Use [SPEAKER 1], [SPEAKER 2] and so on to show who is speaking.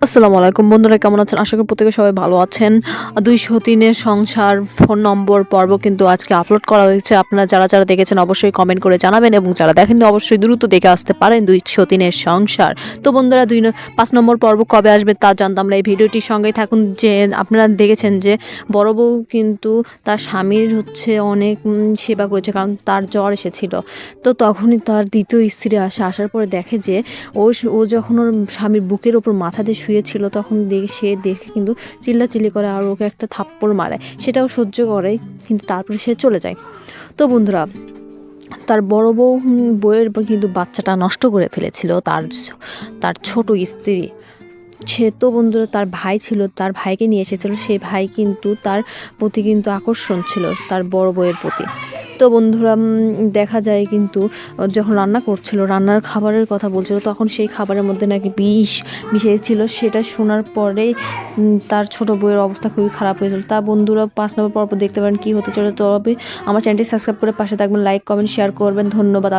[SPEAKER 1] আসসালামু আলাইকুম বন্ধুরা, কেমন আছেন? আশা করি প্রত্যেকে সবাই ভালো আছেন। ২০৩ এর সংসার ফোন নম্বর পর্ব কিন্তু আজকে আপলোড করা হয়েছে। আপনারা যারা দেখেছেন অবশ্যই কমেন্ট করে জানাবেন এবং যারা দেখেননি অবশ্যই দ্রুত দেখে আসতে পারেন ২০৩ এর সংসার। তো বন্ধুরা ৫ নম্বর পর্ব কবে আসবে তা জানতে আমরা এই ভিডিওটির সঙ্গেই থাকুন। যে আপনারা দেখেছেন যে বড় বউ কিন্তু তার স্বামীর অনেক সেবা করেছে, কারণ তার জ্বর এসেছিল। তো তখনই তার দ্বিতীয় স্ত্রী আসার পরে দেখে যে ও যখন ওর স্বামীর বুকের ওপর মাথা দিয়ে শুয়েছিল তখন সে দেখে কিন্তু চিল্লাচিল্লি করে আর ওকে একটা থাপ্পড় মারে। সেটাও সহ্য করে, কিন্তু তারপরে সে চলে যায়। তো বন্ধুরা, তার বড় বউয়ের কিন্তু বাচ্চাটা নষ্ট করে ফেলেছিল তার ছোট স্ত্রী। সে তো বন্ধুরা তার ভাই ছিল, তার ভাইকে নিয়ে এসেছিল। সেই ভাই কিন্তু তার প্রতি কিন্তু আকর্ষণ ছিল তার বড় বউয়ের প্রতি। তো বন্ধুরা দেখা যায় কিন্তু যখন রান্না করছিল, রান্নার খাবারের কথা বলছিল, তখন সেই খাবারের মধ্যে নাকি বিষ মিশিয়েছিল। সেটা শোনার পরেই তার ছোট বউয়ের অবস্থা খুবই খারাপ হয়েছিল। তা বন্ধুরা ৫ নম্বর পর্ব দেখতে পারেন কী হতে চলে। তবে আমার চ্যানেলটি সাবস্ক্রাইব করে পাশে থাকবেন, লাইক কমেন্ট শেয়ার করবেন। ধন্যবাদ।